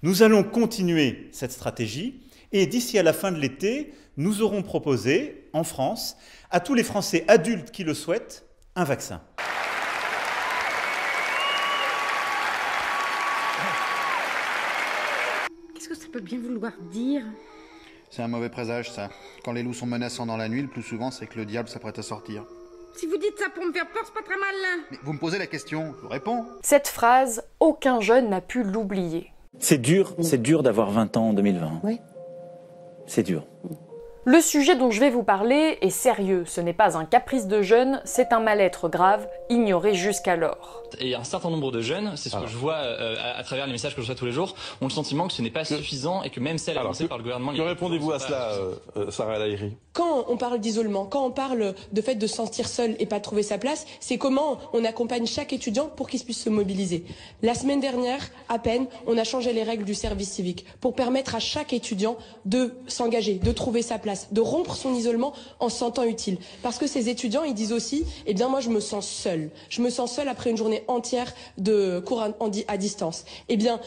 Nous allons continuer cette stratégie et d'ici à la fin de l'été, nous aurons proposé, en France, à tous les Français adultes qui le souhaitent, un vaccin. Qu'est-ce que ça peut bien vouloir dire ? C'est un mauvais présage, ça. Quand les loups sont menaçants dans la nuit, le plus souvent, c'est que le diable s'apprête à sortir. Si vous dites ça pour me faire peur, c'est pas très malin. Mais vous me posez la question, je vous réponds. Cette phrase, aucun jeune n'a pu l'oublier. C'est dur d'avoir 20 ans en 2020. Oui. C'est dur. Le sujet dont je vais vous parler est sérieux, ce n'est pas un caprice de jeune, c'est un mal-être grave, ignoré jusqu'alors. Et un certain nombre de jeunes, c'est ce que je vois à travers les messages que je reçois tous les jours, ont le sentiment que ce n'est pas suffisant et que même celles avancées par le gouvernement... Que répondez-vous à cela, Sarah El Haïry ? Quand on parle d'isolement, quand on parle de fait de se sentir seul et pas trouver sa place, c'est comment on accompagne chaque étudiant pour qu'il puisse se mobiliser. La semaine dernière, à peine, on a changé les règles du service civique pour permettre à chaque étudiant de s'engager, de trouver sa place, de rompre son isolement en se sentant utile. Parce que ces étudiants, ils disent aussi, eh bien moi je me sens seul. Je me sens seul après une journée entière de cours à distance. Eh bien,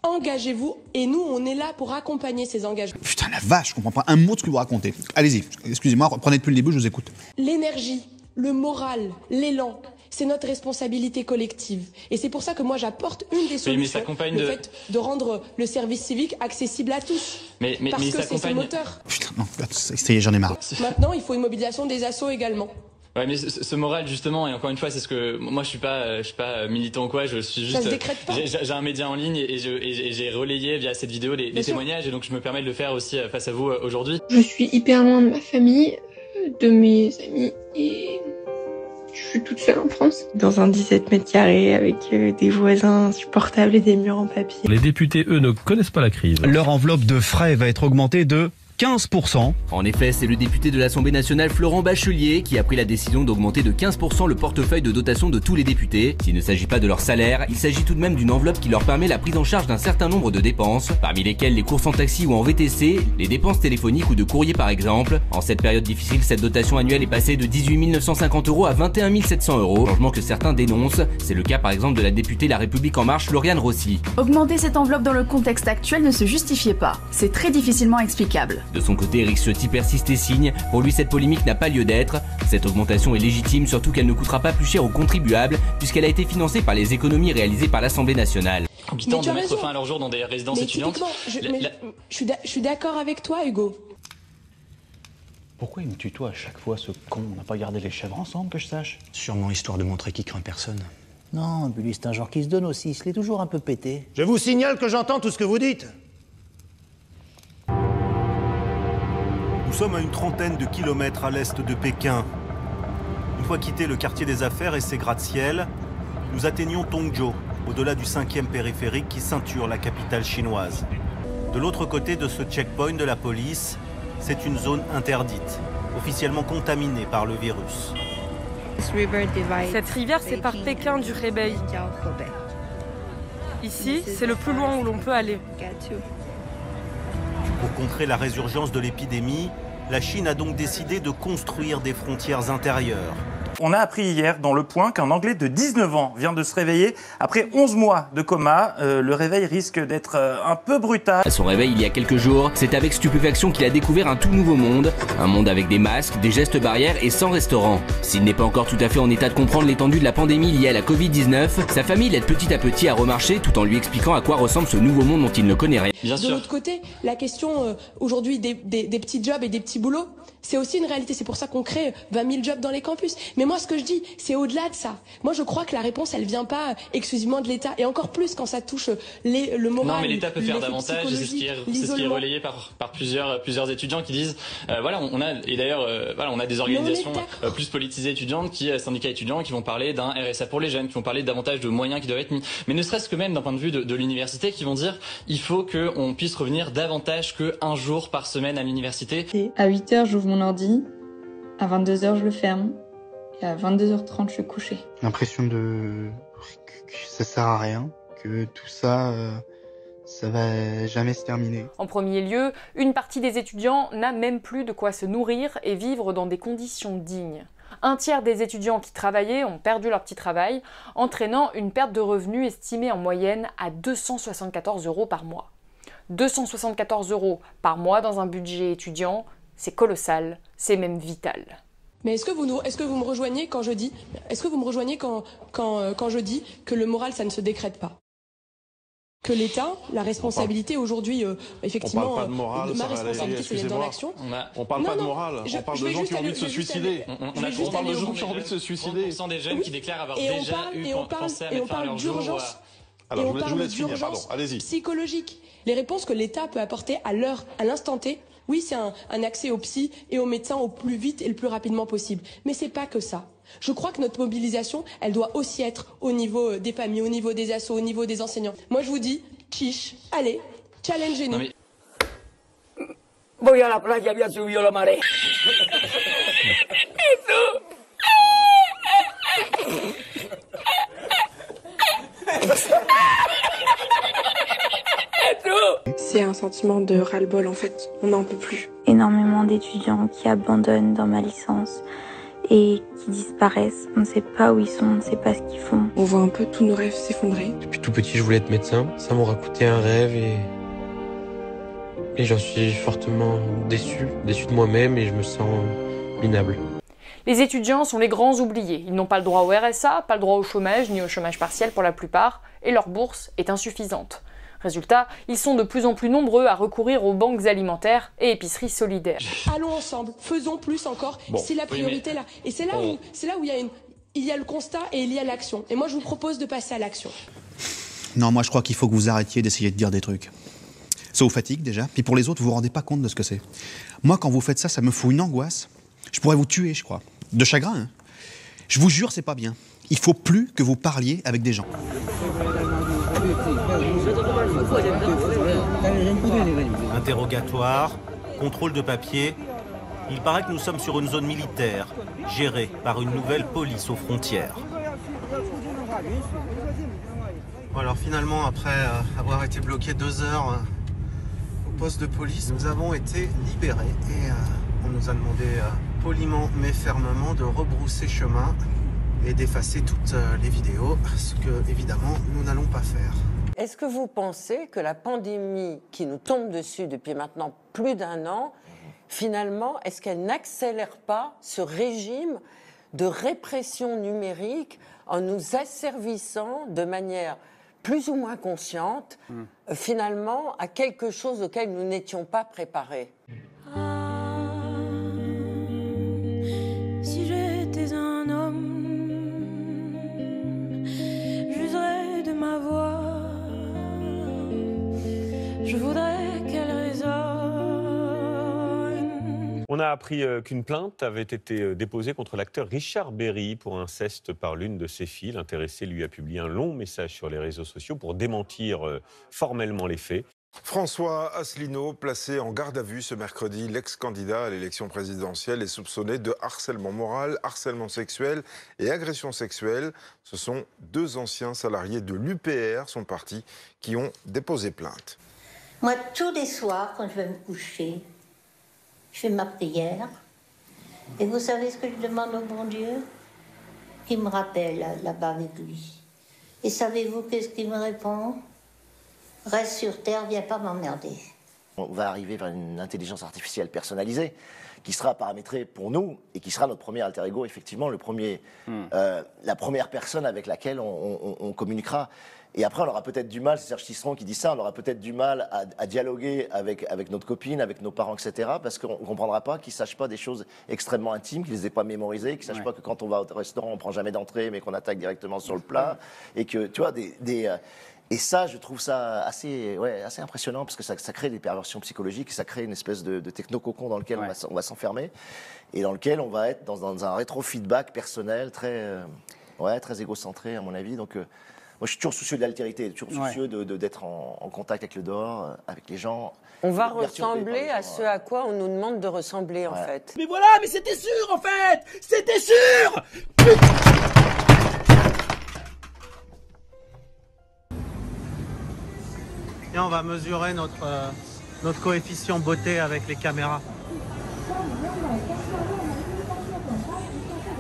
engagez-vous et nous, on est là pour accompagner ces engagements. Putain, la vache, je comprends pas un mot de ce que vous racontez. Allez-y, excusez-moi, reprenez depuis le début, je vous écoute. L'énergie, le moral, l'élan, c'est notre responsabilité collective. Et c'est pour ça que moi j'apporte une des solutions, le fait de rendre le service civique accessible à tous. Parce que c'est ce moteur. Putain, non, ça y est, j'en ai marre. Maintenant, il faut une mobilisation des assos également. Ouais, mais ce moral justement, et encore une fois, c'est ce que moi je suis pas militant ou quoi, je suis juste. Ça se décrète pas. J'ai un média en ligne et j'ai relayé via cette vidéo les témoignages et donc je me permets de le faire aussi face à vous aujourd'hui. Je suis hyper loin de ma famille, de mes amis et je suis toute seule en France. Dans un 17 mètres carrés avec des voisins insupportables et des murs en papier. Les députés, eux, ne connaissent pas la crise. Leur enveloppe de frais va être augmentée de 15%. En effet, c'est le député de l'Assemblée nationale Florent Bachelier qui a pris la décision d'augmenter de 15% le portefeuille de dotation de tous les députés. S'il ne s'agit pas de leur salaire, il s'agit tout de même d'une enveloppe qui leur permet la prise en charge d'un certain nombre de dépenses, parmi lesquelles les courses en taxi ou en VTC, les dépenses téléphoniques ou de courrier par exemple. En cette période difficile, cette dotation annuelle est passée de 18 950 € à 21 700 €, changement que certains dénoncent. C'est le cas par exemple de la députée La République En Marche, Lauriane Rossi. Augmenter cette enveloppe dans le contexte actuel ne se justifiait pas. C'est très difficilement explicable. De son côté, Éric Ciotti persiste et signe. Pour lui, cette polémique n'a pas lieu d'être. Cette augmentation est légitime, surtout qu'elle ne coûtera pas plus cher aux contribuables, puisqu'elle a été financée par les économies réalisées par l'Assemblée nationale. Qui tentent de mettre fin à leur jour dans des résidences étudiantes. Je suis d'accord avec toi, Hugo. Pourquoi il me tutoie à chaque fois, ce con? On n'a pas gardé les chèvres ensemble, que je sache? Sûrement histoire de montrer qu'il craint personne. Non, lui, c'est un genre qui se donne aussi. Il se l'est toujours un peu pété. Je vous signale que j'entends tout ce que vous dites. Nous sommes à une trentaine de kilomètres à l'est de Pékin. Une fois quitté le quartier des affaires et ses gratte-ciel, nous atteignons Tongzhou, au-delà du 5e périphérique qui ceinture la capitale chinoise. De l'autre côté de ce checkpoint de la police, c'est une zone interdite, officiellement contaminée par le virus. Cette rivière sépare Pékin du Hebei. Ici, c'est le plus loin où l'on peut aller. Pour contrer la résurgence de l'épidémie, la Chine a donc décidé de construire des frontières intérieures. On a appris hier dans Le Point qu'un Anglais de 19 ans vient de se réveiller après 11 mois de coma. Le réveil risque d'être un peu brutal. À son réveil il y a quelques jours, c'est avec stupéfaction qu'il a découvert un tout nouveau monde. Un monde avec des masques, des gestes barrières et sans restaurant. S'il n'est pas encore tout à fait en état de comprendre l'étendue de la pandémie liée à la Covid-19, sa famille l'aide petit à petit à remarcher tout en lui expliquant à quoi ressemble ce nouveau monde dont il ne connaît rien. Bien sûr. De l'autre côté, la question aujourd'hui des petits jobs et des petits boulots, c'est aussi une réalité. C'est pour ça qu'on crée 20 000 jobs dans les campus. Mais moi, ce que je dis, c'est au-delà de ça. Moi, je crois que la réponse, elle vient pas exclusivement de l'État. Et encore plus quand ça touche le moral. Non, mais l'État peut faire davantage. C'est ce qui est relayé par plusieurs étudiants qui disent, voilà, on a, et d'ailleurs, voilà, on a des organisations plus politisées étudiantes, syndicats étudiants, qui vont parler d'un RSA pour les jeunes, qui vont parler davantage de moyens qui doivent être mis. Mais ne serait-ce que même d'un point de vue de l'université, qui vont dire, il faut qu'on puisse revenir davantage qu'un jour par semaine à l'université. À 8h, j'ouvre mon ordi, à 22h, je le ferme, et à 22h30, je suis couchée. J'ai l'impression que ça sert à rien, que tout ça, ça va jamais se terminer. En premier lieu, une partie des étudiants n'a même plus de quoi se nourrir et vivre dans des conditions dignes. Un tiers des étudiants qui travaillaient ont perdu leur petit travail, entraînant une perte de revenus estimée en moyenne à 274 € par mois. 274 € par mois dans un budget étudiant, c'est colossal, c'est même vital. Mais est-ce que vous me rejoignez quand je dis, quand je dis que le moral, ça ne se décrète pas? Que l'État, la responsabilité aujourd'hui, effectivement, on parle pas de morale, ma responsabilité, c'est d'être dans l'action. On parle pas de morale, on parle de gens qui ont envie de se suicider. On parle de gens qui ont envie de se suicider. 30% des jeunes qui déclarent avoir déjà pensé à mettre fin à leur jour. Alors, je vous laisse finir, pardon, allez-y. Psychologique. Les réponses que l'État peut apporter à l'instant T, oui, c'est un accès au psy et aux médecins au plus vite et le plus rapidement possible. Mais c'est pas que ça. Je crois que notre mobilisation, elle doit aussi être au niveau des familles, au niveau des assos, au niveau des enseignants. Moi, je vous dis, chiche, allez, challengez-nous. Voy a la playa, había subido la marea. C'est un sentiment de ras-le-bol en fait, on n'en peut plus. Énormément d'étudiants qui abandonnent dans ma licence et qui disparaissent. On ne sait pas où ils sont, on ne sait pas ce qu'ils font. On voit un peu tous nos rêves s'effondrer. Depuis tout petit, je voulais être médecin. Ça m'aura coûté un rêve et j'en suis fortement déçu de moi-même et je me sens minable. Les étudiants sont les grands oubliés. Ils n'ont pas le droit au RSA, pas le droit au chômage, ni au chômage partiel pour la plupart, et leur bourse est insuffisante. Résultat, ils sont de plus en plus nombreux à recourir aux banques alimentaires et épiceries solidaires. Allons ensemble, faisons plus encore, c'est la priorité là. Et c'est là où il y a le constat et il y a l'action. Et moi je vous propose de passer à l'action. Non, moi je crois qu'il faut que vous arrêtiez d'essayer de dire des trucs. Ça vous fatigue déjà, puis pour les autres, vous vous rendez pas compte de ce que c'est. Moi quand vous faites ça, ça me fout une angoisse. Je pourrais vous tuer, je crois. De chagrin, hein. Je vous jure, c'est pas bien. Il faut plus que vous parliez avec des gens. Interrogatoire, contrôle de papier. Il paraît que nous sommes sur une zone militaire, gérée par une nouvelle police aux frontières. Bon, alors finalement, après avoir été bloqué 2 heures au poste de police, nous avons été libérés et on nous a demandé poliment mais fermement de rebrousser chemin et d'effacer toutes les vidéos, ce que évidemment nous n'allons pas faire. Est-ce que vous pensez que la pandémie qui nous tombe dessus depuis maintenant plus d'1 an, finalement, est-ce qu'elle n'accélère pas ce régime de répression numérique en nous asservissant de manière plus ou moins consciente, finalement, à quelque chose auquel nous n'étions pas préparés? Si j'étais un homme, j'userais de ma voix. Je voudrais qu'elle résonne. On a appris qu'une plainte avait été déposée contre l'acteur Richard Berry pour inceste par l'une de ses filles. L'intéressé lui a publié un long message sur les réseaux sociaux pour démentir formellement les faits. François Asselineau, placé en garde à vue ce mercredi, l'ex-candidat à l'élection présidentielle est soupçonné de harcèlement moral, harcèlement sexuel et agression sexuelle. Ce sont 2 anciens salariés de l'UPR, son parti, qui ont déposé plainte. Moi, tous les soirs, quand je vais me coucher, je fais ma prière. Et vous savez ce que je demande au bon Dieu? Qu'il me rappelle là-bas avec lui. Et savez-vous qu'est-ce qu'il me répond? Reste sur terre, viens pas m'emmerder. On va arriver vers une intelligence artificielle personnalisée qui sera paramétrée pour nous et qui sera notre premier alter ego, effectivement, la première personne avec laquelle on communiquera. Et après, on aura peut-être du mal, c'est Serge Tisseron qui dit ça, on aura peut-être du mal à dialoguer avec notre copine, avec nos parents, etc. Parce qu'on ne comprendra pas qu'ils ne sachent pas des choses extrêmement intimes, qu'ils ne les aient pas mémorisées, qu'ils ne sachent pas que quand on va au restaurant, on ne prend jamais d'entrée, mais qu'on attaque directement sur le plat. Et que, tu vois, et ça, je trouve ça assez impressionnant parce que ça crée des perversions psychologiques, ça crée une espèce de techno-cocon dans lequel on va s'enfermer et dans lequel on va être dans un rétro-feedback personnel très égocentré, à mon avis. Donc, moi, je suis toujours soucieux de l'altérité, toujours soucieux d'être en contact avec le dehors, avec les gens. On va ressembler à ce à quoi on nous demande de ressembler, en fait. Mais voilà, mais c'était sûr, en fait! C'était sûr! Et on va mesurer notre coefficient beauté avec les caméras.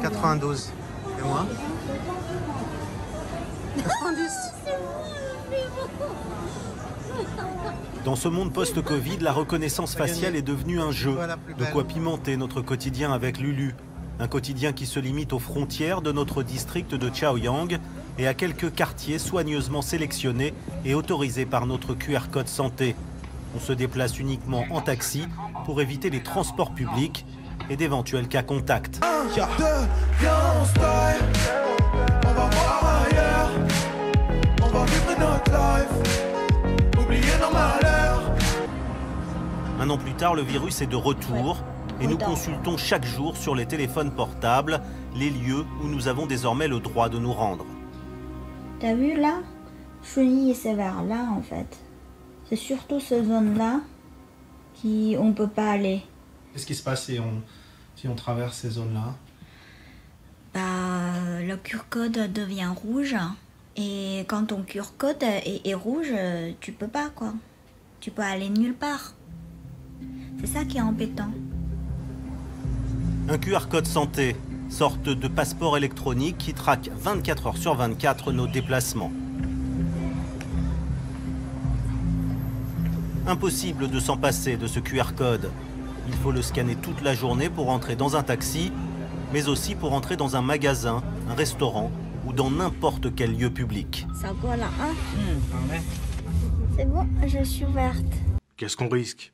92. Et moi? 90. Dans ce monde post-Covid, la reconnaissance faciale est devenue un jeu. De quoi pimenter notre quotidien avec Lulu. Un quotidien qui se limite aux frontières de notre district de Chaoyang et à quelques quartiers soigneusement sélectionnés et autorisés par notre QR code santé. On se déplace uniquement en taxi pour éviter les transports publics et d'éventuels cas contacts. Un an plus tard, le virus est de retour et nous consultons chaque jour sur les téléphones portables les lieux où nous avons désormais le droit de nous rendre. T'as vu là? Chouigny, c'est vers là en fait. C'est surtout cette zone-là qu'on ne peut pas aller. Qu'est-ce qui se passe si on traverse ces zones-là? Le QR code devient rouge. Et quand ton QR code est rouge, tu peux pas quoi. Tu peux aller nulle part. C'est ça qui est embêtant. Un QR code santé, sorte de passeport électronique qui traque 24 heures sur 24 nos déplacements. Impossible de s'en passer de ce QR code. Il faut le scanner toute la journée pour entrer dans un taxi, mais aussi pour entrer dans un magasin, un restaurant ou dans n'importe quel lieu public. Ça quoi là, hein? C'est bon, je suis ouverte. Qu'est-ce qu'on risque?